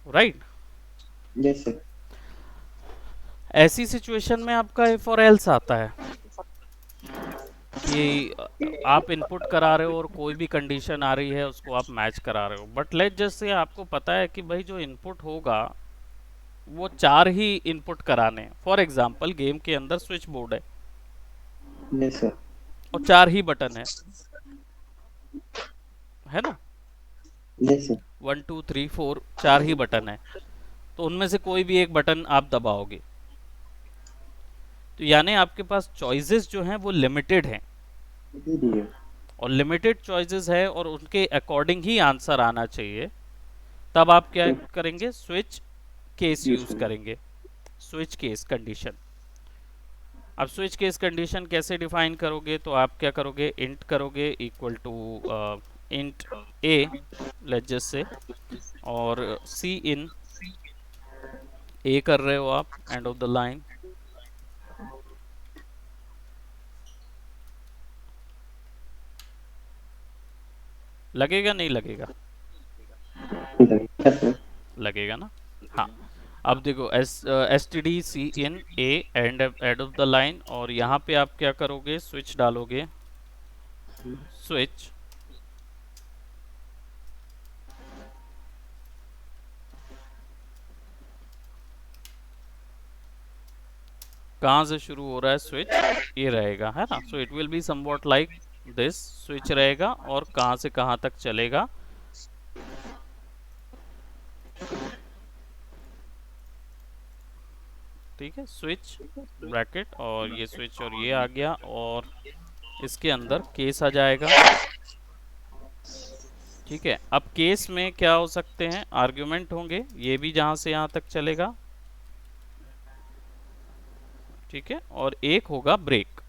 Right. Yes sir. ऐसी situation में आपका इफ और एल्स आता है कि आप इनपुट करा रहे हो और कोई भी कंडीशन आ रही है उसको आप मैच करा रहे हो, बट लेट जस्ट से आपको पता है कि भाई जो इनपुट होगा वो चार ही इनपुट कराने हैं। फॉर एग्जांपल गेम के अंदर स्विच बोर्ड यस सर। और चार ही बटन है ना। Yes sir. 1 2 3 4 चार ही बटन है, तो उनमें से कोई भी एक बटन आप दबाओगे, तो यानी आपके पास चॉइसेस जो हैं वो लिमिटेड हैं। दे दिए। और लिमिटेड चॉइसेस है और उनके अकॉर्डिंग ही आंसर आना चाहिए। तब आप क्या तो करेंगे, स्विच केस यूज यूज करें। करेंगे। Switch case condition. अब स्विच केस कंडीशन कैसे डिफाइन करोगे, तो आप क्या करोगे, इंट करोगे equal to int a, let just say, और सी इन ए कर रहे हो आप, एंड ऑफ द लाइन। लगेगा नहीं लगेगा? Yes sir. लगेगा ना। हाँ। अब देखो S T D cin a end of the line, और यहाँ पे आप क्या करोगे, स्विच डालोगे। स्विच कहाँ से शुरू हो रहा है, स्विच ये रहेगा, है ना। So it will be somewhat like this, switch रहेगा और कहाँ से कहाँ तक चलेगा। ठीक है, स्विच ब्रैकेट, और ये स्विच और ये आ गया, और इसके अंदर केस आ जाएगा। ठीक है, अब केस में क्या हो सकते हैं, आर्ग्यूमेंट होंगे, ये भी जहाँ से यहाँ तक चलेगा। ठीक है, और एक होगा ब्रेक।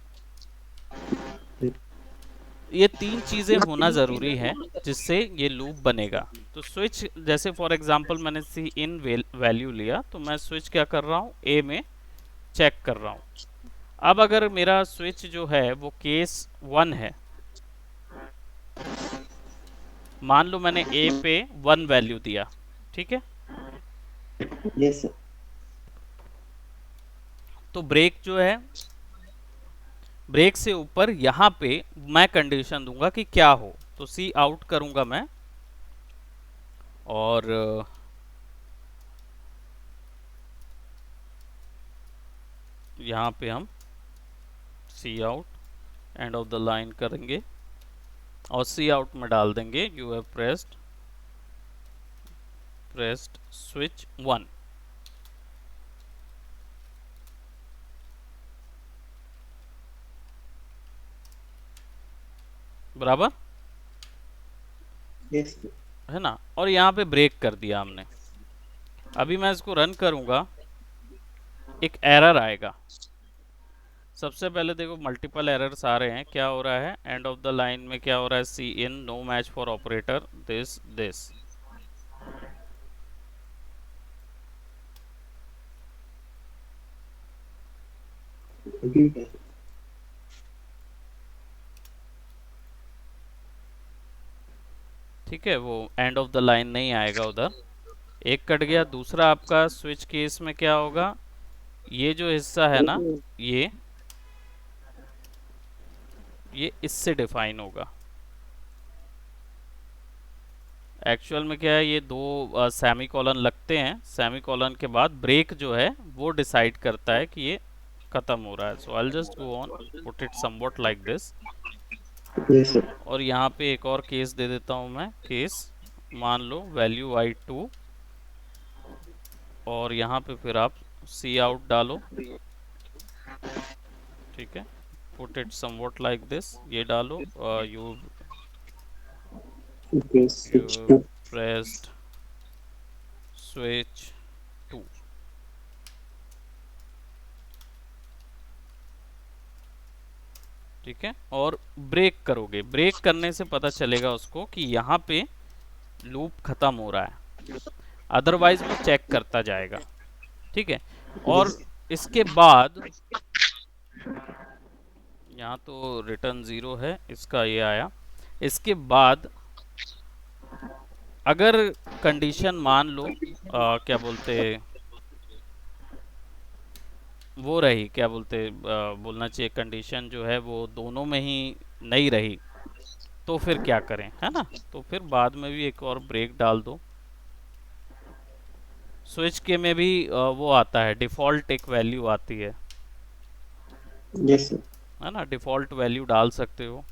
ये तीन चीज़ें होना ज़रूरी है जिससे ये लूप बनेगा। तो स्विच, जैसे फॉर एग्जांपल मैंने सी इन वैल्यू लिया, तो मैं स्विच क्या कर रहा हूँ, ए में चेक कर रहा हूँ। अब अगर मेरा स्विच जो है वो केस 1 है, मान लो मैंने ए पे 1 वैल्यू दिया। ठीक है, यस सर। तो ब्रेक जो है, ब्रेक से ऊपर यहाँ पे मैं कंडीशन दूंगा कि क्या हो, तो सी आउट करूंगा मैं, और यहाँ पे हम C out end of the line करेंगे, और सी आउट में डाल देंगे यू हैव प्रेस्ड स्विच 1। बराबर, यस सर। है ना। और यहाँ पे ब्रेक कर दिया हमने। अभी मैं इसको रन करूंगा, एक एरर आएगा। सबसे पहले देखो मल्टीपल एरर्स आ रहे हैं, क्या हो रहा है, एंड ऑफ द लाइन में क्या हो रहा है, C in no match for operator this this. ठीक है। ठीक है, वो एंड ऑफ द लाइन नहीं आएगा उधर। एक कट गया। दूसरा आपका स्विच केस में क्या होगा, ये जो हिस्सा है ना, ये ये इससे डिफाइन होगा। एक्चुअल में क्या है, ये दो सेमी कॉलन लगते हैं, सेमी कॉलन के बाद ब्रेक जो है वो डिसाइड करता है कि ये खत्म हो रहा है। So I just go on, put it somewhat like this. Yes sir. और यहाँ पे एक और केस दे देता हूँ मैं, केस मान लो वैल्यू आई 2, और यहाँ पे फिर आप सी आउट डालो। ठीक है, put it somewhat like this, ये डालो, you okay switch you two. Pressed switch 2। ठीक है, और ब्रेक करोगे, ब्रेक करने से पता चलेगा उसको कि यहाँ पे लूप खत्म हो रहा है, अदरवाइज वो चेक करता जाएगा। ठीक है, और यस। इसके बाद यहाँ तो रिटर्न 0 है, इसका ये आया। इसके बाद अगर कंडीशन मान लो क्या बोलते, वो रही, क्या बोलते, बोलना चाहिए कंडीशन जो है वो दोनों में ही नहीं रही, तो फिर क्या करें, है ना। तो फिर बाद में भी एक और ब्रेक डाल दो। स्विच के में भी वो आता है, डिफ़ॉल्ट एक वैल्यू आती Yes, sir. है ना, डिफ़ॉल्ट वैल्यू डाल सकते हो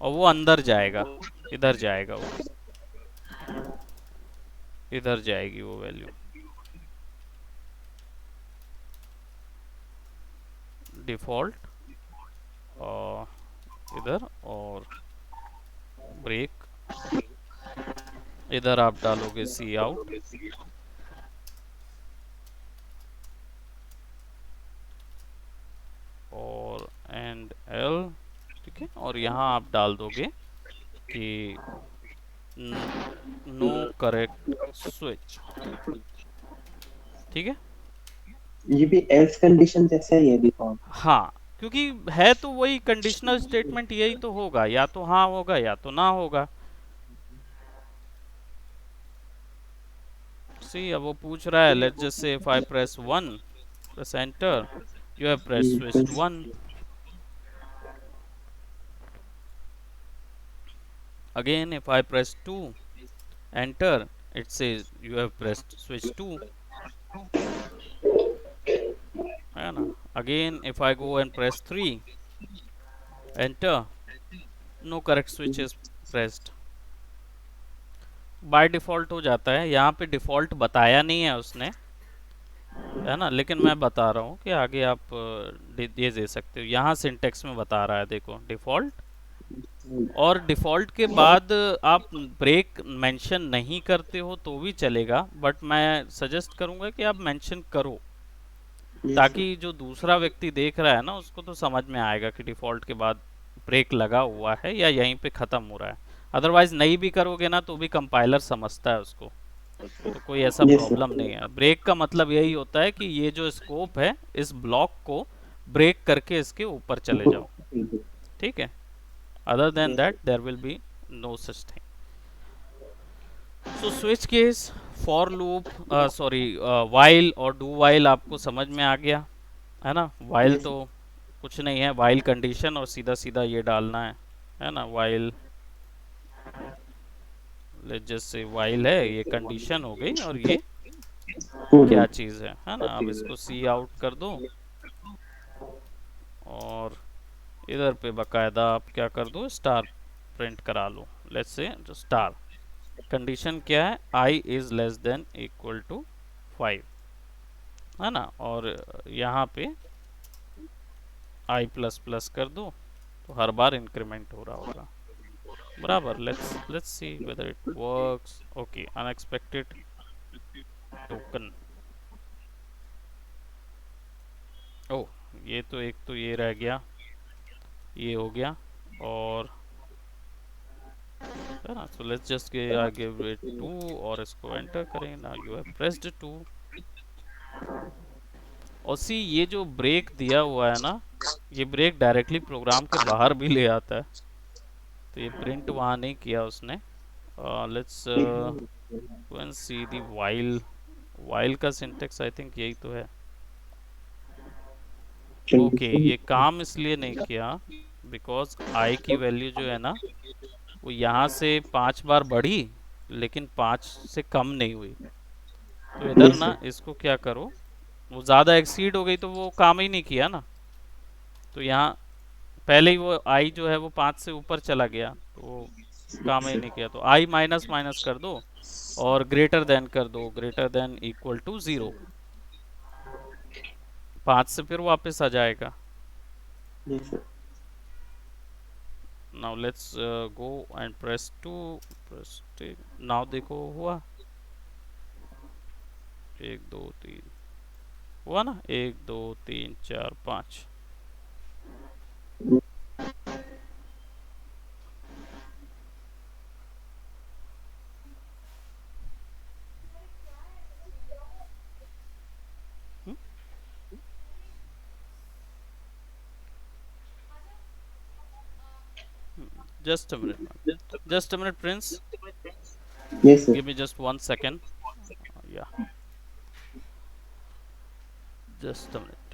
और वो अंदर जाएगा, इधर जाएगा वो, इधर जाएगी वो वैल्यू, डिफ़ॉल्ट और इधर, और ब्रेक इधर आप डालोगे सी आउट, और एंड एल, ठीक है, और यहाँ आप डाल दोगे कि नो करेक्ट स्विच, ठीक है। ये भी एल्स कंडीशन जैसा ही है डिफॉल्ट। हाँ, क्योंकि है तो वही कंडीशनल स्टेटमेंट, यही तो होगा, या तो हाँ होगा या तो ना होगा। सी, अब वो पूछ रहा है, let's just say if I press 1, press enter, you have press switch Press 1। Again if I press 2, enter, it says you have pressed switch 2, है ना। Again if I go and press 3, enter, no correct switch is pressed. By default हो जाता है, यहाँ पे default बताया नहीं है उसने, है ना, लेकिन मैं बता रहा हूँ कि आगे आप ये दे सकते हो, यहाँ सिंटेक्स में बता रहा है, देखो डिफ़ॉल्ट, और डिफ़ॉल्ट के बाद आप ब्रेक मेंशन नहीं करते हो तो भी चलेगा, बट मैं सजेस्ट करूँगा कि आप मेंशन करो, yes, sir. ताकि जो दूसरा व्यक्ति देख रहा है ना उसको तो समझ में आएगा कि डिफ़ॉल्ट के बाद ब्रेक लगा हुआ है या यहीं पे ख़त्म हो रहा है। अदरवाइज नहीं भी करोगे ना तो भी कंपाइलर समझता है उसको, तो कोई ऐसा Yes, sir. प्रॉब्लम नहीं है। ब्रेक का मतलब यही होता है कि ये जो स्कोप है इस ब्लॉक को ब्रेक करके इसके ऊपर चले जाओ, ठीक है। Other than Yes, that sir. There will be no such thing. So switch case, for loop, sorry, while और डू वाइल आपको समझ में आ गया, है ना। वाइल Yes, तो sir. कुछ नहीं है, वाइल कंडीशन और सीधा सीधा ये डालना है ना, वाइल, लेट्स जस्ट से वाइल है, ये कंडीशन हो गई, और ये क्या Mm-hmm. चीज़ है ना। अब इसको सी आउट कर दो और इधर पे बकायदा आप क्या कर दो, स्टार प्रिंट करा लो, लेट्स से जो स्टार कंडीशन क्या है, I is less than equal to 5, है ना, और यहाँ पे आई प्लस प्लस कर दो, तो हर बार इंक्रीमेंट हो रहा होगा, बराबर। Let's see whether it works. Okay, unexpected token, oh, ये तो एक तो ये रह गया, ये हो गया, और है ना, so let's just give it 2 और इसको एंटर करें, ना यू हैव प्रेस्ड 2। और सी, ये जो ब्रेक दिया हुआ है ना, ये ब्रेक डायरेक्टली प्रोग्राम के बाहर भी ले आता है, तो ये प्रिंट वहाँ नहीं किया उसने। Let's go and see the while, while का सिंटेक्स आई थिंक यही तो है। Okay, Condition. ये काम इसलिए नहीं किया बिकॉज आई की वैल्यू जो है ना वो यहाँ से 5 बार बढ़ी, लेकिन 5 से कम नहीं हुई, तो इधर Yes, ना sir. इसको क्या करो, वो ज़्यादा एक्सीड हो गई तो वो काम ही नहीं किया ना, तो यहाँ पहले ही वो आई जो है वो 5 से ऊपर चला गया, तो वो काम Yes, ही sir. नहीं किया, तो आई माइनस माइनस कर दो और ग्रेटर देन कर दो, ग्रेटर देन इक्वल टू 0, 5 से फिर वापस आ जाएगा। Yes, sir. Now let's go and press 2, press, now देखो हुआ, 1 2 3, हुआ ना, 1 2 3 4 5। Just a minute ma'am, just a minute Prince, Yes, sir. Give me just 1 second, या just a minute.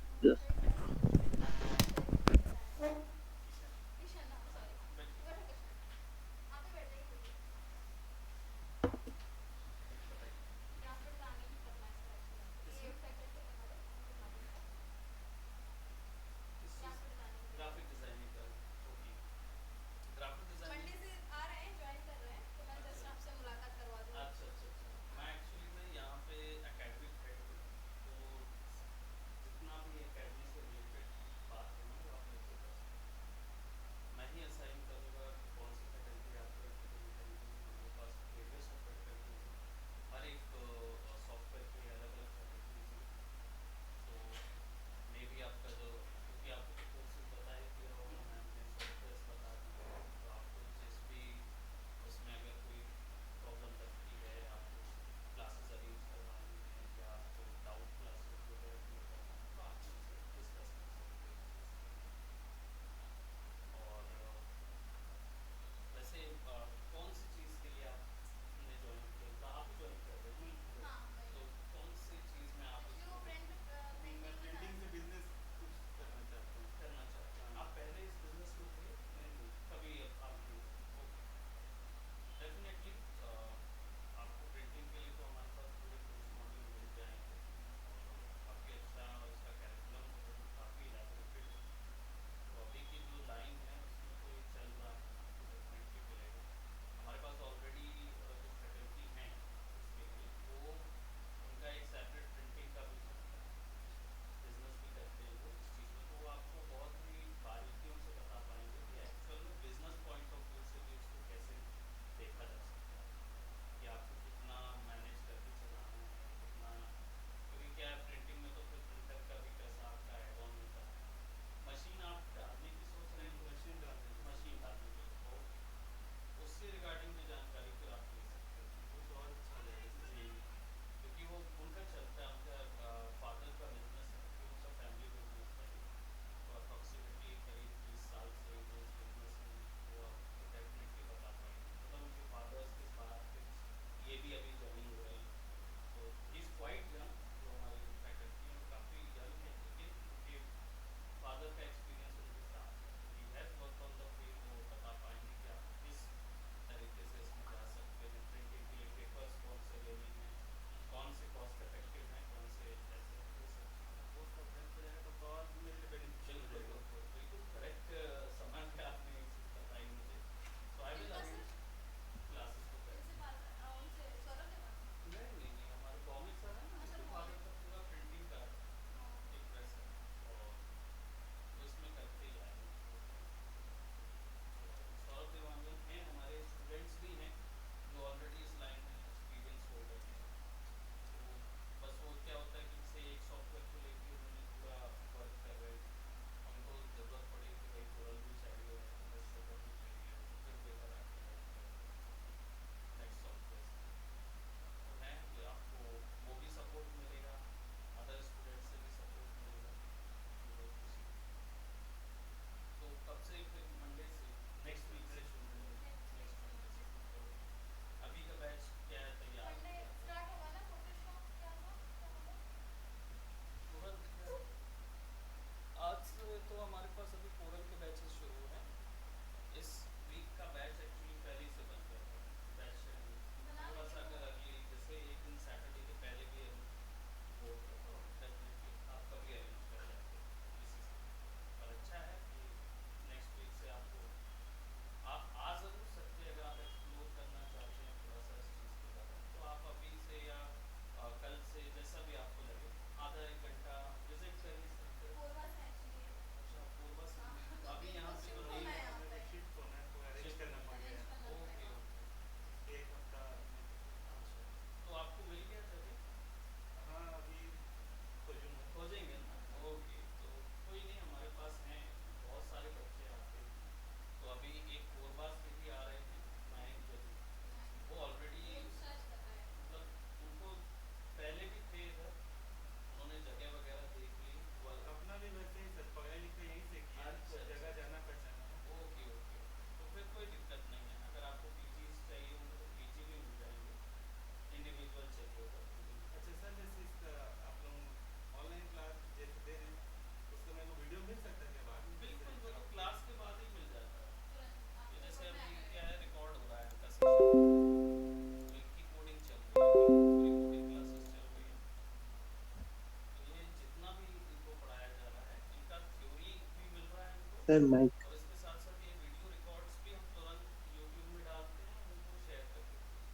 Sir mic. और इसके साथ साथ ये वीडियो रिकॉर्ड्स भी हम तुरंत यूट्यूब में डालते हैं और उनको शेयर कर देते हैं,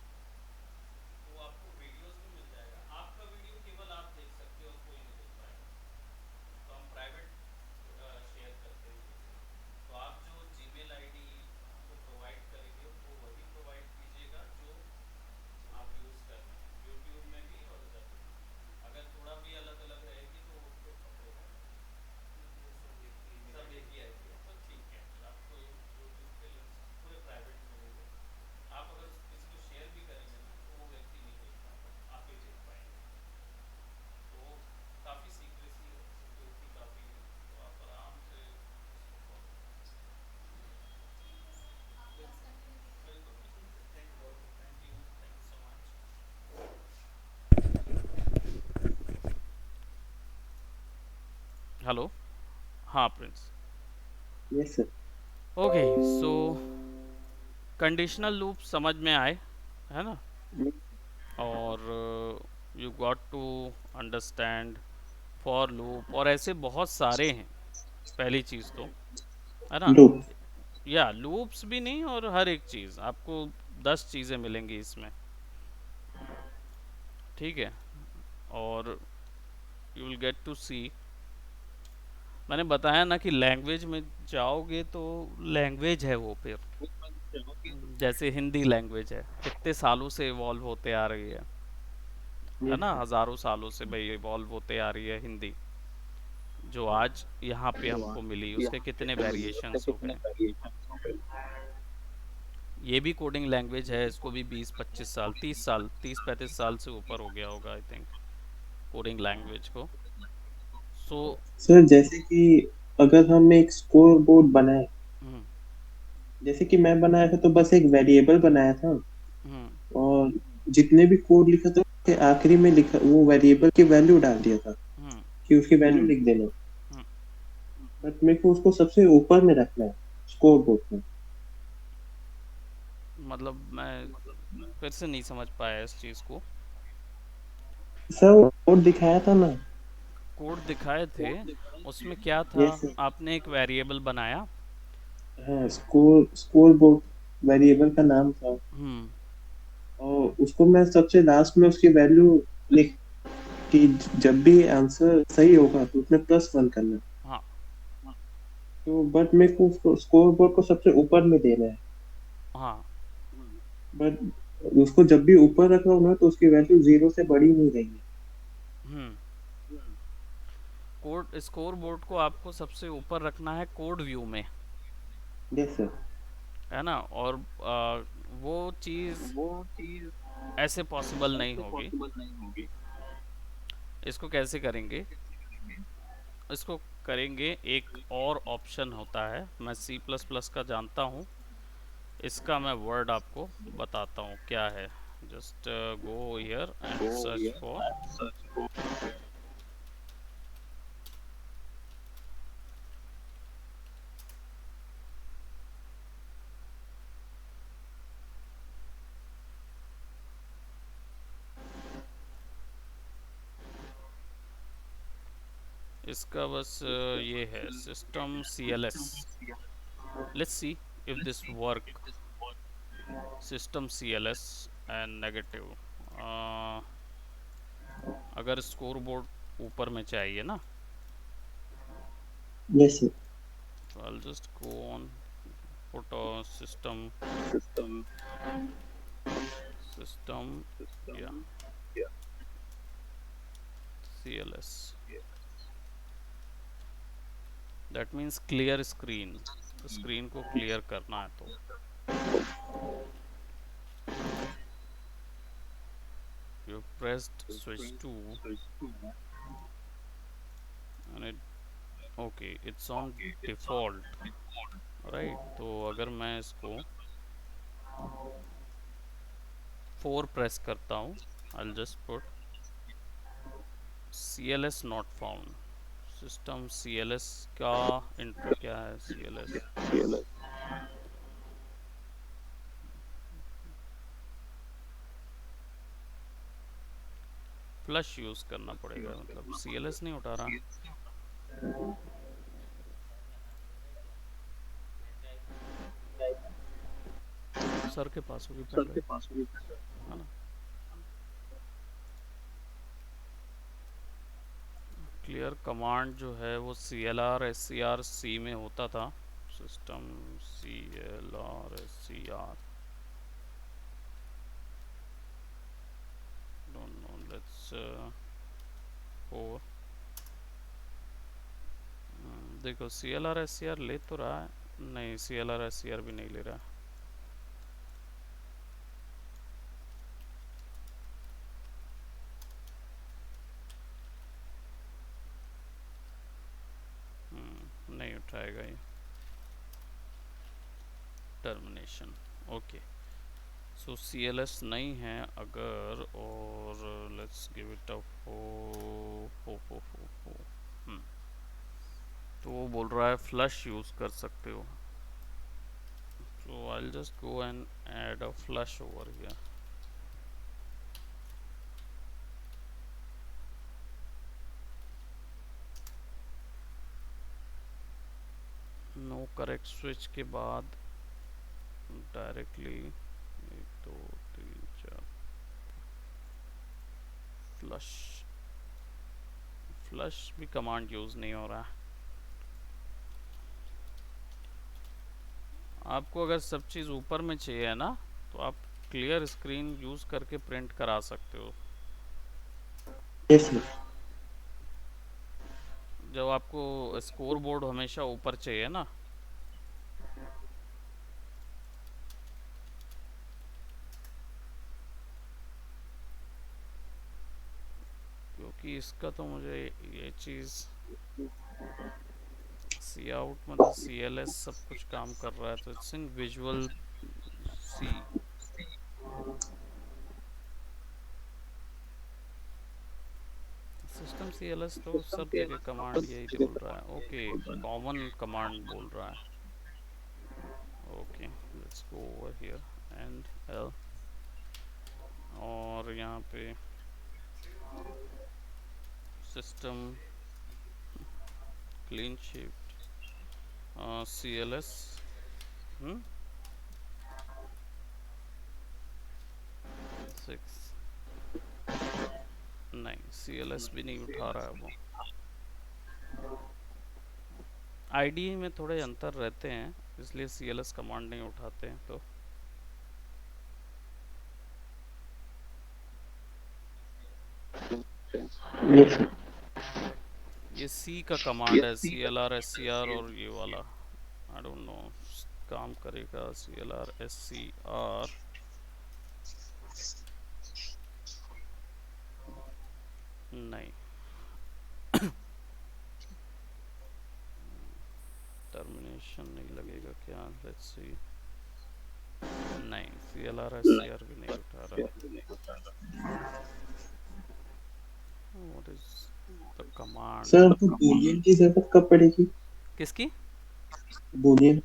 तो आपको वीडियोस भी मिल जाएगा। आपका वीडियो केवल आप देख सकते हो और कोई नहीं देख पाएगा, तो हम प्राइवेट शेयर करते हैं चीज़ें। तो आप जो जीमेल आईडी हमको प्रोवाइड करेंगे वो वही प्रोवाइड कीजिएगा जो आप यूज़ कर रहे हैं यूट्यूब में भी और उधर भी। अगर थोड़ा भी अलग अलग रहेगी तो वो फिर पकड़ेगा नहीं। सब एक ही आईडी है तो ठीक है, फिर आपको यूट्यूब के लिंक्स पूरे प्राइवेट मिलेंगे। आप अगर किसी को शेयर भी करेंगे ना तो वो व्यक्ति नहीं देख पाएगा, आप ही देख पाएंगे। तो काफ़ी सीक्रेसी है, सिक्योरिटी काफ़ी है, तो आप आराम से इसको फॉलो करें। बिल्कुल बिल्कुल, thank you so much. Hello. हाँ Prince. Yes sir. Okay so conditional loop समझ में आए, है ना? और you got to understand for loop और ऐसे बहुत सारे हैं। पहली चीज़ तो, है ना? लूप। या लूप्स भी नहीं, और हर एक चीज़ आपको 10 चीज़ें मिलेंगी इसमें, ठीक है? और यू विल गेट टू सी, मैंने बताया ना कि लैंग्वेज में जाओगे तो लैंग्वेज है वो, फिर जैसे हिंदी लैंग्वेज है, कितने सालों से इवॉल्व होते आ रही है यस ना? सर। हज़ारों सालों से भाई इवॉल्व होते आ रही है हिंदी, जो आज यहाँ पे हमको मिली उसके कितने वेरिएशंस हो गए। ये भी कोडिंग लैंग्वेज है, इसको भी 20-25 साल, 30 साल, 30-35 साल से ऊपर हो गया होगा आई थिंक कोडिंग लैंग्वेज को। सो सर जैसे कि अगर हम एक स्कोर बोर्ड बनाए, हम्म जैसे कि मैं बनाया था तो बस एक वेरिएबल बनाया था, हम्म और जितने भी कोड लिखा था उसके आखिरी में लिखा वो वेरिएबल की वैल्यू डाल दिया था हम्म कि उसकी वैल्यू लिख देना। हम्म, बट मेरे को उसको सबसे ऊपर में रखना है स्कोर बोर्ड में। मतलब मैं फिर से नहीं समझ पाया इस चीज़ को। सर वो कोड दिखाया था ना। कोड दिखाए थे, उसमें क्या था? Yes sir. आपने एक वेरिएबल बनाया। हाँ, स्कोर स्कोर बोर्ड वेरिएबल का नाम था, हम्म और उसको मैं सबसे लास्ट में उसकी वैल्यू लिख कि जब भी आंसर सही होगा तो उसमें +1 करना। हाँ तो बट मेरे को उसको स्कोर बोर्ड को सबसे ऊपर में देना है। हाँ बट उसको जब भी ऊपर रख रहा हूँ ना तो उसकी वैल्यू 0 से बड़ी नहीं रही है। हम्म कोड स्कोर बोर्ड को आपको सबसे ऊपर रखना है कोड व्यू में, यस सर। है ना? और वो चीज़ ऐसे पॉसिबल नहीं होगी। इसको कैसे करेंगे? इसको करेंगे, एक और ऑप्शन होता है, मैं सी प्लस प्लस का जानता हूँ, इसका मैं वर्ड आपको बताता हूँ क्या है। Just go here and search for, इसका बस ये है system C L S. Let's see if this work. System C L S and negative, अगर स्कोर बोर्ड ऊपर में चाहिए ना, yes sir. so I'll just go on, put a system, yeah, CLS, that means clear screen, screen को clear करना है तो you pressed switch 2 and it, okay, it's on default, right? तो अगर मैं इसको 4 प्रेस करता हूँ, I'll just put CLS not found, system CLS का एंट्री क्या है? CLS फ्लश यूज़ करना पड़ेगा, मतलब CLS नहीं उठा रहा। सर के पास होगी पेन ड्राइव, है ना। क्लियर कमांड जो है वो CLR SCR C में होता था, system CLR SCR, don't know, let's 4। देखो CLR SCR ले तो रहा है, नहीं CLR SCR भी नहीं ले रहा है। नहीं उठाएगा ये, टर्मिनेशन, ओके। सो CLS नहीं है अगर, और लेट्स गिव इट अ हो। तो वो बोल रहा है फ्लश यूज़ कर सकते हो, so I'll just go and add a flush over here. No correct switch के बाद डायरेक्टली 1 2 3 4 फ्लश, फ्लश भी कमांड यूज़ नहीं हो रहा है। आपको अगर सब चीज़ ऊपर में चाहिए ना, तो आप क्लियर स्क्रीन यूज़ करके प्रिंट करा सकते हो। Yes sir. जब आपको स्कोर बोर्ड हमेशा ऊपर चाहिए ना, क्योंकि इसका तो मुझे ये चीज़ सी आउट मतलब CLS सब कुछ काम कर रहा है, तो it's in visual C. System CLS तो सब जगह कमांड यही बोल रहा है, ओके। कॉमन कमांड बोल रहा है, okay. Let's go over here and L, और यहाँ पे सिस्टम क्लीन शिफ्ट CLS, 6, नहीं CLS भी नहीं उठा रहा है वो। IDE में थोड़े अंतर रहते हैं, इसलिए CLS कमांड नहीं उठाते हैं। तो यस सर। ये C का कमांड है, CLR SCR, और ये वाला आई डोंट नो काम करेगा। CLR SCR नहीं, टर्मिनेशन नहीं लगेगा क्या, लेट्स सी। नहीं CLR SCR भी नहीं उठा रहा। What is the command? Sir हमको बूलियन की जरूरत कब पड़ेगी? किसकी? बूलियन डाटा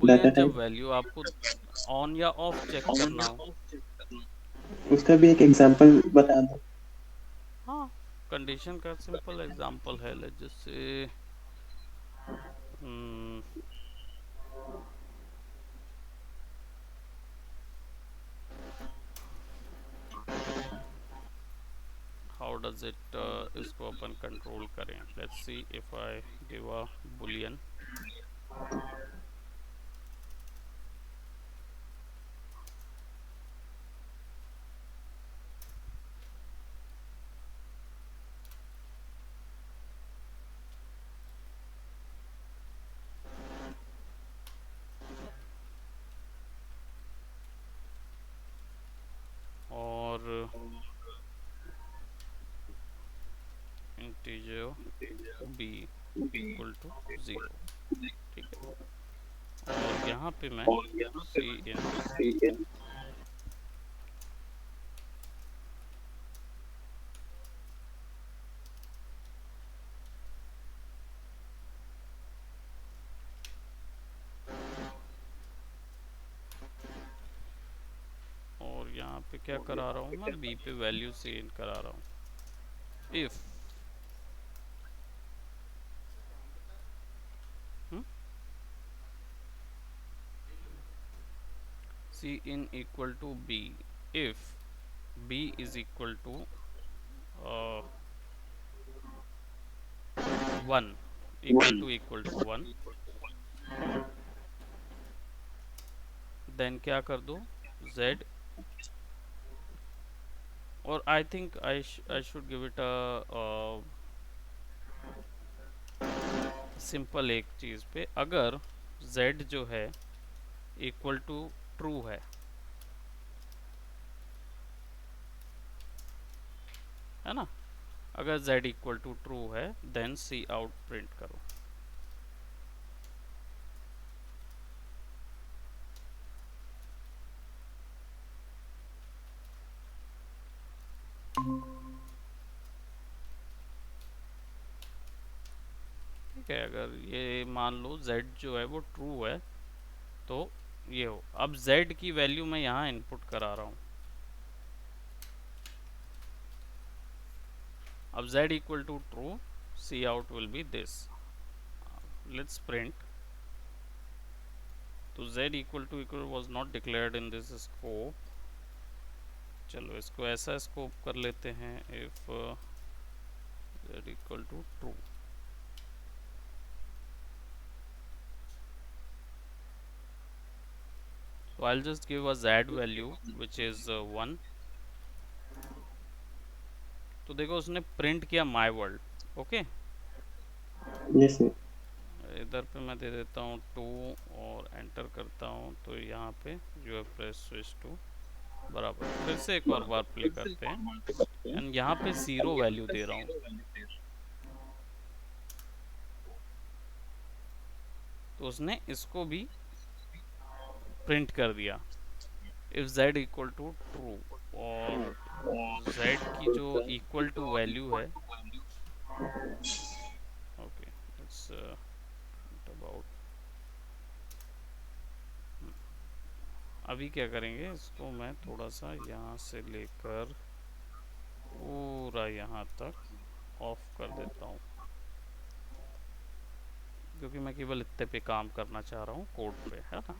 बुलियन जब टाइप, वैल्यू आपको ऑन या ऑफ चेक करना हो। उसका भी एक एग्जांपल बता दो। हाँ, कंडीशन का सिंपल एग्जांपल है, लेट्स जस्ट से हाउ डज इट, इसको अपन कंट्रोल करें। Let's see if I give a Boolean, और इंटीजर b इक्वल टू 0, ठीक है। और यहाँ पे मैं सी इन और यहाँ पे क्या करा रहा हूँ, मैं b पे वैल्यू सी इन करा रहा हूँ। If cin equal to b if b is equal to 1, equal to 1, then क्या कर दो z, और I think I should give it a simple एक चीज़ पे, अगर z जो है इक्वल टू ट्रू है ना, अगर z इक्वल टू ट्रू है देन सी आउट प्रिंट करो। ठीक है, अगर ये मान लो z जो है वो ट्रू है तो ये हो। अब z की वैल्यू मैं यहाँ इनपुट करा रहा हूँ। अब z equal to true, cout will be this. Let's print. तो z equal was not declared in this scope. चलो इसको ऐसा स्कोप कर लेते हैं, if z equal to true. So I'll just give a z value which is 1। तो देखो उसने प्रिंट किया my world. Okay, yes sir. इधर पे मैं दे देता हूँ 2 और एंटर करता हूँ, तो यहाँ पे जो है प्रेस स्विच टू बराबर। फिर से एक और बार प्ले करते हैं एंड यहाँ पे 0 वैल्यू दे रहा हूँ। तो उसने इसको भी प्रिंट कर दिया, if z equal to true. और z की जो इक्वल टू वैल्यू है, ओके इट्स अबाउट, अभी क्या करेंगे, इसको मैं थोड़ा सा यहाँ से लेकर पूरा यहाँ तक ऑफ कर देता हूँ, क्योंकि मैं केवल इतने पे काम करना चाह रहा हूँ कोड पे, है ना।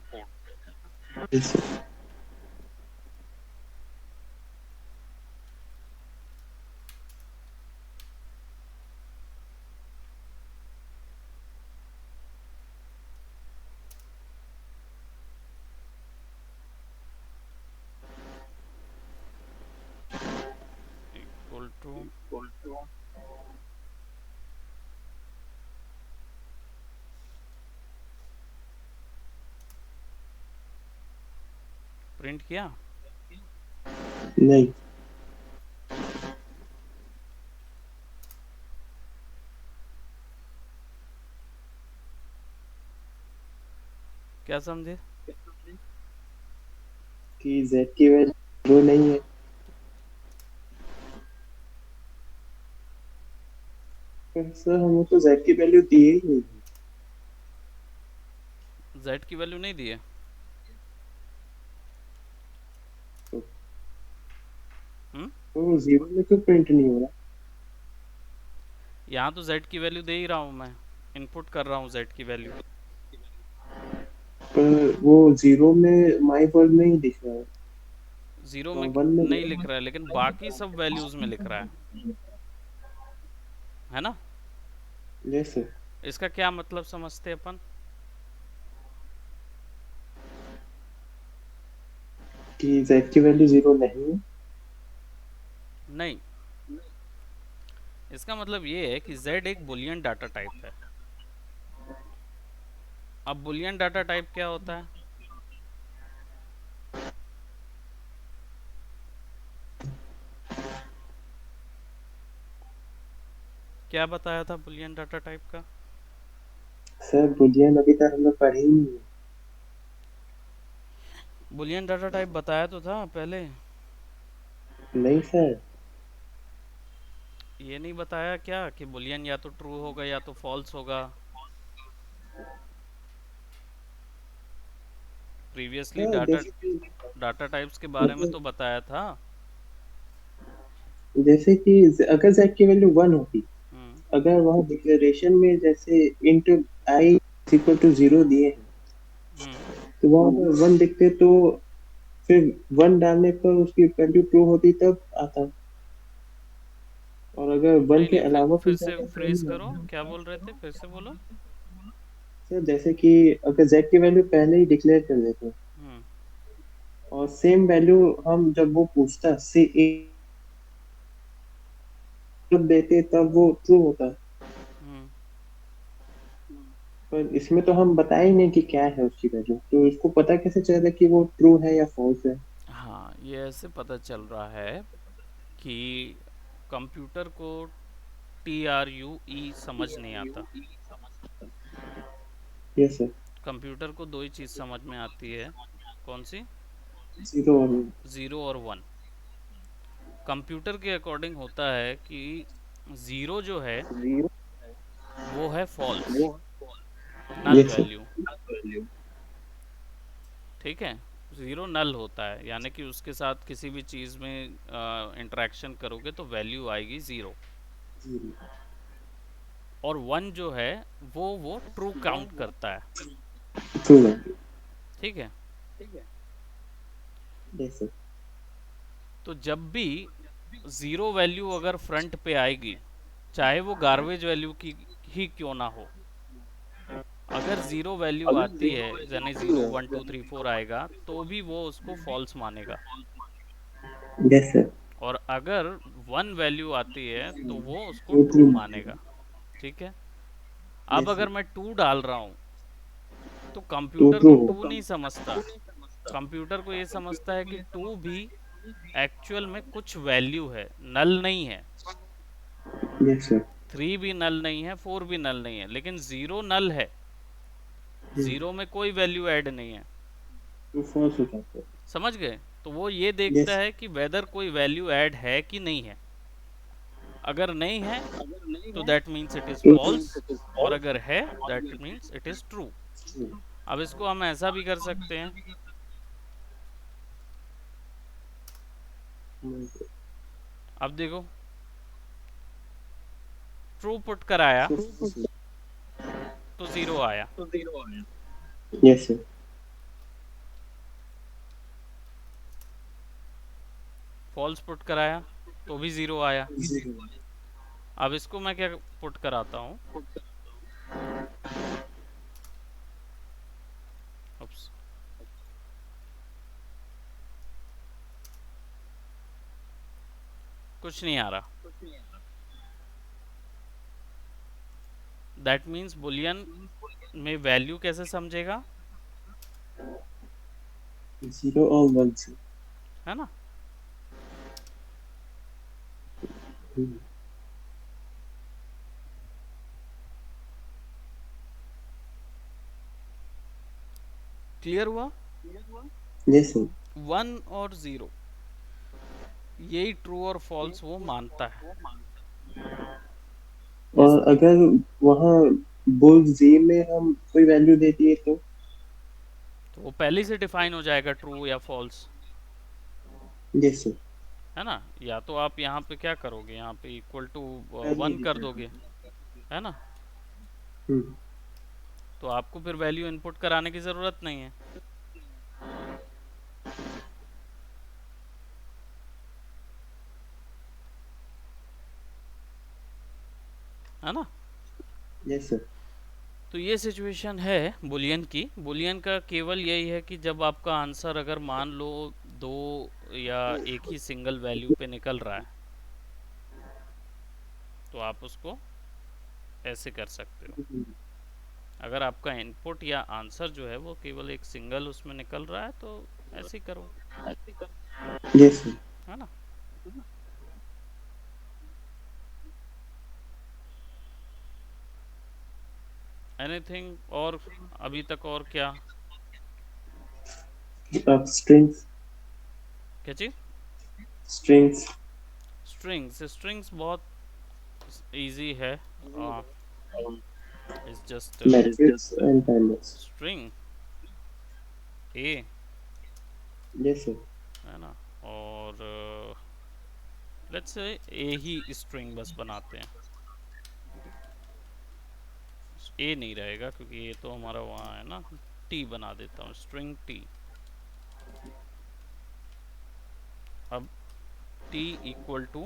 Yes sir. Equal to print किया। नहीं। क्या समझे? कि z की वैल्यू नहीं है। पर सर हमें तो z की वैल्यू दी ही नहीं है। z की वैल्यू नहीं दी है? हम्म, तो 0 में क्यों प्रिंट नहीं हो रहा? यहाँ तो z की वैल्यू दे ही रहा हूँ, मैं इनपुट कर रहा हूँ z की वैल्यू। पर वो 0 में माय वर्ल्ड में ही दिख रहा है। 0 तो में 1 में नहीं लिख रहा है, लेकिन बाकी सब वैल्यूज में लिख रहा है ना। Yes sir. इसका क्या मतलब समझते अपन? कि z की वैल्यू 0 नहीं है। नहीं, इसका मतलब ये है कि z एक बुलियन डाटा टाइप है। अब बुलियन डाटा टाइप क्या होता है? क्या बताया था बुलियन डाटा टाइप का? सर बुलियन अभी तक हमने पढ़ी ही नहीं है। बुलियन डाटा टाइप बताया तो था पहले। नहीं सर। ये नहीं बताया क्या कि बुलियन या तो ट्रू होगा या तो फॉल्स होगा? Previously sir data data types के बारे में तो बताया था। जैसे कि अगर z की वैल्यू 1 होती, हम्म, अगर वहाँ डिक्लेरेशन में जैसे इंट i इक्वल टू 0 दिए हैं, हम्म, तो वहाँ पर 1 लिखते तो फिर 1 डालने पर उसकी वैल्यू ट्रू होती तब आता, और अगर 1 नहीं के नहीं, अलावा फिर कुछ से डाले तो फ्रेज नहीं करो, आता। क्या बोल रहे थे, फिर से बोलो। सर जैसे कि अगर z की वैल्यू पहले ही डिक्लेयर कर देते हैं, हम्म और सेम वैल्यू हम जब वो पूछता सी जब देते तब वो ट्रू होता। हम्म। पर इसमें तो हम बताए ही नहीं कि क्या है उसकी वैल्यू, तो इसको पता कैसे चलेगा कि वो ट्रू है या फॉल्स है? हाँ, ये ऐसे पता चल रहा है कि कंप्यूटर को TRUE समझ नहीं आता। Yes sir. कंप्यूटर को दो ही चीज़ समझ में आती है। कौन सी? जीरो और ज़ीरो और वन। कंप्यूटर के अकॉर्डिंग होता है कि ज़ीरो जो है वो है फॉल्स, नल यस सर। वैल्यू। ठीक है, ज़ीरो नल होता है, यानी कि उसके साथ किसी भी चीज़ में इंटरेक्शन करोगे तो वैल्यू आएगी ज़ीरो। और वन जो है वो ट्रू काउंट करता है। ट्रू है। ठीक है, यस सर। तो जब भी ज़ीरो वैल्यू अगर फ्रंट पे आएगी, चाहे वो गार्बेज वैल्यू की ही क्यों ना हो, अगर ज़ीरो वैल्यू आती है यानी 0 1 2 3 4 आएगा तो भी वो उसको फॉल्स मानेगा। Yes sir. और अगर वन वैल्यू आती है तो वो उसको वो ट्रू ट्रू। मानेगा। ठीक है, अब यस अगर सर। मैं टू डाल रहा हूँ तो टू कंप्यूटर ट्रू को हो। टू नहीं समझता। कंप्यूटर को ये समझता है कि टू भी एक्चुअल में कुछ वैल्यू है, नल नहीं है। Yes sir. थ्री भी नल नहीं है, फोर भी नल नहीं है, लेकिन ज़ीरो नल है। ज़ीरो में कोई वैल्यू ऐड नहीं है। टू फॉल्स हो जाता है। समझ गए? तो वो ये देखता यस। है कि वेदर कोई वैल्यू ऐड है कि नहीं है। अगर नहीं है तो that means it is to false, और अगर है that means it is true. अब इसको हम ऐसा भी कर सकते हैं। अब देखो, ट्रू पुट कराया तो ज़ीरो आया। Yes sir. फॉल्स पुट कराया तो भी ज़ीरो आया। अब इसको मैं क्या पुट कराता हूँ, उप्स, कुछ नहीं आ रहा। दैट मीन्स बुलियन में वैल्यू कैसे समझेगा, जीरो और वन से। है ना? क्लियर हुआ? Yes sir. वन और ज़ीरो, यही ट्रू और फॉल्स वो मानता है। इस और अगर वहाँ बुल जी में हम कोई वैल्यू दे दिए तो? तो वो पहले से डिफाइन हो जाएगा ट्रू या फॉल्स, यस सर। है ना? या तो आप यहाँ पे क्या करोगे, यहाँ पे इक्वल टू पहले ही वन कर डिक्लेयर दोगे, कर है ना? हम्म। तो आपको फिर वैल्यू इनपुट कराने की ज़रूरत नहीं है। है ना? Yes sir. तो ये सिचुएशन है बुलियन की। बुलियन का केवल यही है कि जब आपका आंसर अगर मान लो दो या एक ही सिंगल वैल्यू पे निकल रहा है तो आप उसको ऐसे कर सकते हो। अगर आपका इनपुट या आंसर जो है वो केवल एक सिंगल उसमें निकल रहा है तो ऐसे ही करो, यस सर। है ना? एनीथिंग और अभी तक और क्या? अब स्ट्रिंग्स। क्या चीज? स्ट्रिंग्स। स्ट्रिंग्स, स्ट्रिंग्स बहुत इजी है। It's just matrix and timers. String A, yes sir. है ना? और let's say A he string बस बनाते हैं। ए नहीं रहेगा क्योंकि ये तो हमारा वहाँ है ना। टी बना देता हूँ, स्ट्रिंग टी। अब t इक्वल टू,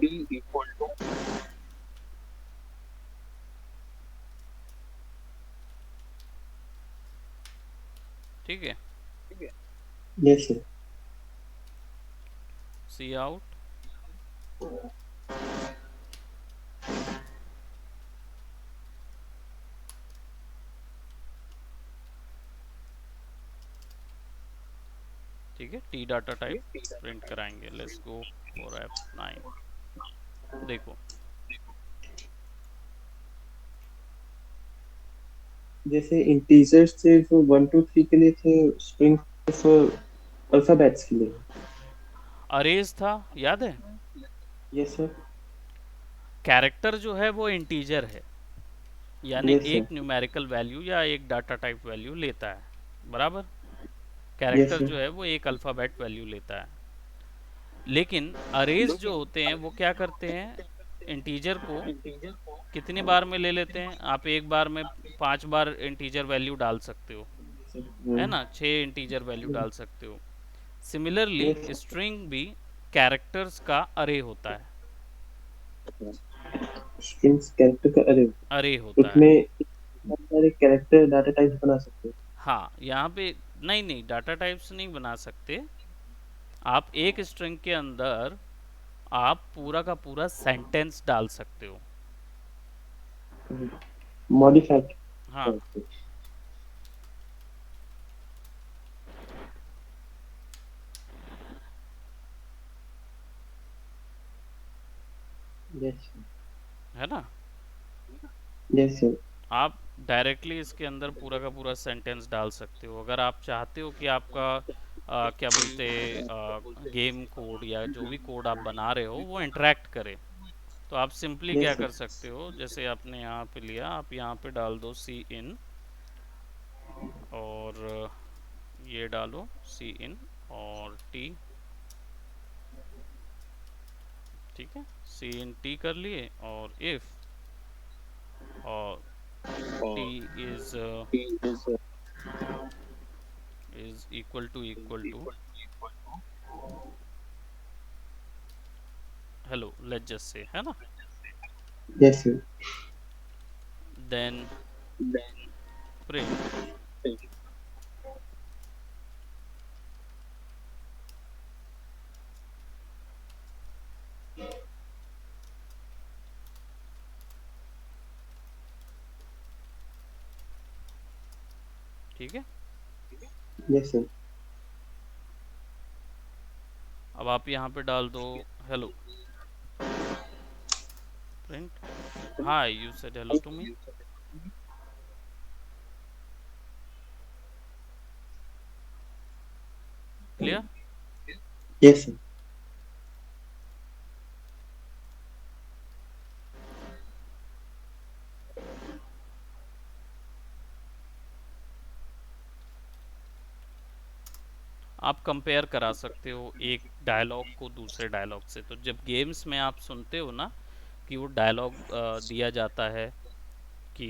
ठीक है, यस सर। सी आउट ठीक है, टी डाटा टाइप प्रिंट कराएंगे। Let's go for F9। देखो जैसे इंटीजर्स थे जो 1 2 3 के लिए थे, स्ट्रिंग अल्फाबेट्स के लिए। अरेज था, याद है? Yes sir. कैरेक्टर जो है वो इंटीजर है, यानी यस सर। एक न्यूमेरिकल वैल्यू या एक डाटा टाइप वैल्यू लेता है, बराबर। Yes character sir. जो है वो एक अल्फ़ाबेट वैल्यू लेता है। लेकिन अरेज जो होते हैं वो क्या करते हैं, इंटीजर को कितनी बार में ले लेते हैं? आप एक बार में 5 बार इंटीजर वैल्यू डाल सकते हो, है ना, 6 इंटीजर वैल्यू डाल सकते हो। सिमिलरली यस स्ट्रिंग भी कैरेक्टर्स का अरे होता है, स्ट्रिंग्स कैरेक्टर का अरे, अरे होता है। उसमें बहुत सारे कैरेक्टर डाटा टाइप्स बना सकते हैं। हाँ, यहाँ पे नहीं नहीं, डाटा टाइप्स नहीं बना सकते। आप एक स्ट्रिंग के अंदर आप पूरा का पूरा सेंटेंस डाल सकते हो। मॉडिफाइड। हाँ, यस। है ना। Yes sir. आप डायरेक्टली इसके अंदर पूरा का पूरा सेंटेंस डाल सकते हो। अगर आप चाहते हो कि आपका क्या बोलते, गेम कोड या जो भी कोड आप बना रहे हो वो इंटरेक्ट करे, तो आप सिंपली क्या यस कर सर। सकते हो, जैसे आपने यहाँ पे लिया, आप यहाँ पे डाल दो सी इन, और ये डालो सी इन और टी, ठीक है, सी इन टी कर लिए, और इफ और t is equal to hello, let's just say, है ना, यस सर। देन प्रिंट, ठीक है। Yes sir. अब आप यहाँ पे डाल दो hello, print hi you said hello to me, clear. Yes sir. आप कंपेयर करा सकते हो एक डायलॉग को दूसरे डायलॉग से। तो जब गेम्स में आप सुनते हो ना कि वो डायलॉग दिया जाता है कि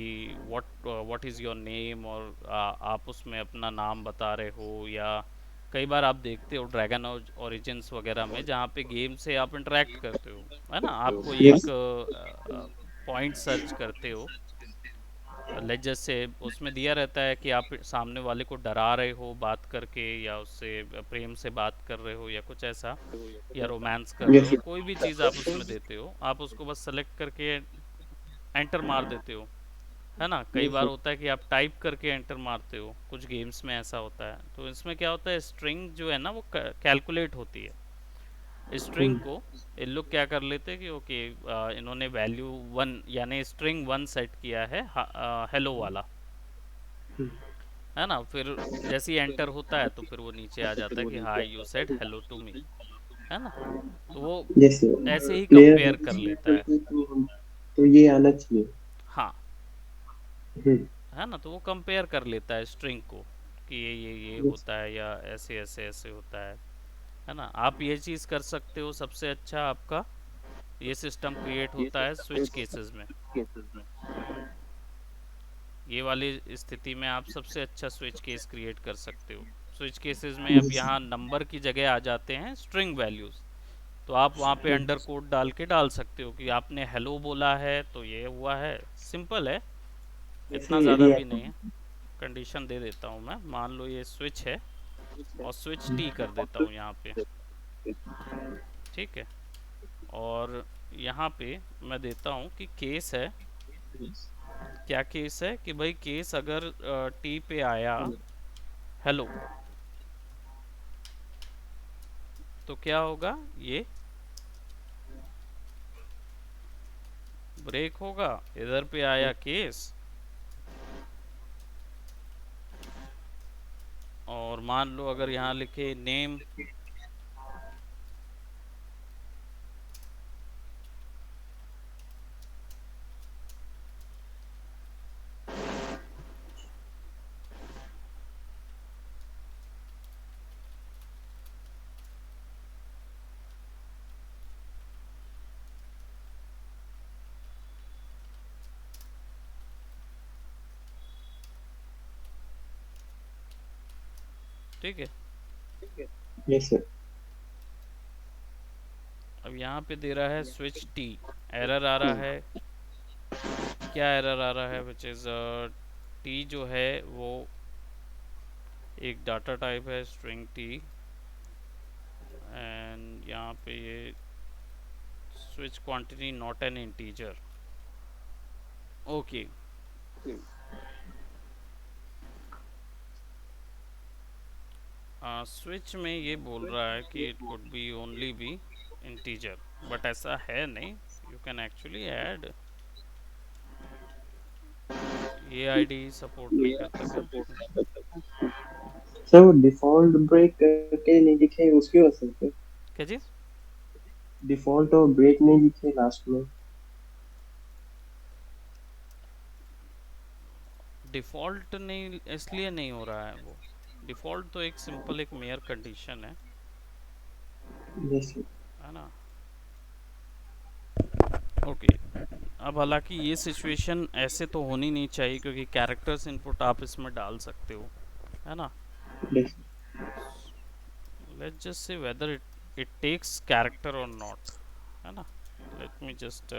व्हाट इज़ योर नेम, और आप उसमें अपना नाम बता रहे हो, या कई बार आप देखते हो ड्रैगन ओरिजिन्स वगैरह में जहाँ पे गेम से आप इंटरेक्ट करते हो, है ना, आप कोई यस। एक पॉइंट सर्च करते हो, लेट जस्ट से उसमें दिया रहता है कि आप सामने वाले को डरा रहे हो बात करके, या उससे प्रेम से बात कर रहे हो, या कुछ ऐसा, या रोमांस कर रहे यस हो, सर। कोई भी चीज़ आप उसमें देते हो, आप उसको बस सेलेक्ट करके एंटर मार देते हो, है ना। कई यस बार सर। होता है कि आप टाइप करके एंटर मारते हो, कुछ गेम्स में ऐसा होता है। तो इसमें क्या होता है, स्ट्रिंग जो है ना वो कैलकुलेट होती है। स्ट्रिंग को ये लोग क्या कर लेते हैं कि ओके, इन्होंने वैल्यू 1 यानी स्ट्रिंग 1 सेट किया है, हेलो वाला, है ना। फिर जैसे ही एंटर होता है तो फिर वो नीचे आ जाता है कि hi you said hello to me, है ना। तो वो यस सर। ऐसे ही प्लेयर कंपेयर कर रिप्रेजेंट लेता है। करते हैं तो हम, तो ये आना चाहिए। हाँ, हम्म। है ना, तो वो कंपेयर कर लेता है स्ट्रिंग को कि ये यस। होता है, या ऐसे ऐसे ऐसे होता है ना। आप ये चीज़ कर सकते हो। सबसे अच्छा आपका ये सिस्टम क्रिएट होता है स्विच केसेस में। ये वाली स्थिति में आप सबसे अच्छा स्विच केस क्रिएट कर सकते हो। स्विच केसेस में अब यस। यहाँ नंबर की जगह आ जाते हैं स्ट्रिंग वैल्यूज़, तो आप वहाँ पे अंडर कोड डाल के डाल सकते हो कि आपने हेलो बोला है तो ये हुआ है। सिंपल है, जैसे इतना ज़्यादा भी नहीं रिएक्ट। है। कंडीशन दे देता हूँ मैं, मान लो ये स्विच है और स्विच टी कर देता हूँ यहाँ पे, ठीक है। और यहाँ पे मैं देता हूँ कि केस है, क्या केस है कि भाई केस अगर टी पे आया हेलो तो क्या होगा, ये ब्रेक होगा। इधर पे आया केस और मान लो अगर यहाँ लिखे नेम, ठीक है। Yes sir. अब यहाँ पे दे रहा है स्विच टी, एरर आ रहा है। क्या एरर आ रहा है, विच इज़ टी जो है वो एक डाटा टाइप है स्ट्रिंग टी, एंड यहाँ पे ये switch quantity not an integer. Okay, switch में ये बोल रहा है कि it could be only be integer, but ऐसा है नहीं। यू कैन एक्चुअली ऐड, ये आईडी सपोर्ट नहीं करता क्या? सर वो डिफॉल्ट ब्रेक करके नहीं दिखे उसकी वजह से, क्या चीज़? डिफॉल्ट और ब्रेक नहीं दिखे लास्ट में। डिफ़ॉल्ट नहीं, इसलिए नहीं हो रहा है वो। डिफ़ॉल्ट तो एक सिंपल एक मेयर कंडीशन यस सर। है ना। ओके, अब हालांकि ये सिचुएशन ऐसे तो होनी नहीं चाहिए क्योंकि कैरेक्टर्स इनपुट आप इसमें डाल सकते हो, है ना। Yes let's just say whether it takes character और नॉट, है ना। Let me just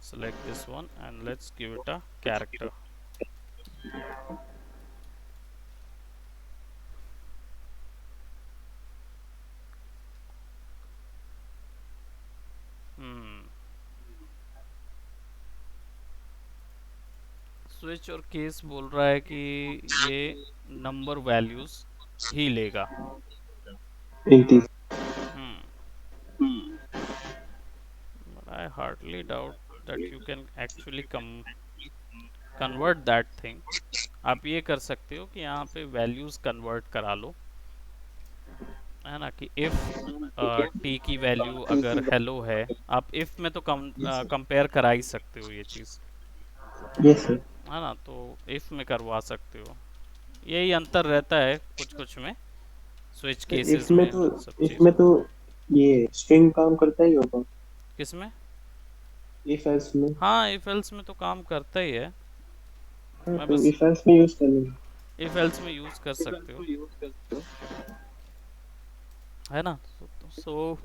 select this one and let's give it a character. hmm switch और केस बोल रहा है कि ये नंबर वैल्यूज ही लेगा। इंटीज। hmm but I hardly doubt that you can actually convert that thing। आप ये कर सकते हो कि यहाँ पे वैल्यूज कन्वर्ट करा लो, है ना, कि इफ़ टी की वैल्यू अगर हेलो है, आप इफ़ में तो कंपेयर करा ही सकते हो ये चीज़, यस सर। है ना। तो इफ़ में करवा सकते हो, यही अंतर रहता है कुछ कुछ में, स्विच केसेस में सब चीज़। इसमें तो ये स्ट्रिंग काम करता ही होगा किस में? इफ एल्स में। हाँ, इफ़ एल्स में तो काम करता ही है। हाँ मैं तो बस इफ एल्स में यूज कर लेंगे। इफ़ एल्स में यूज़ कर सकते हो, है ना। सो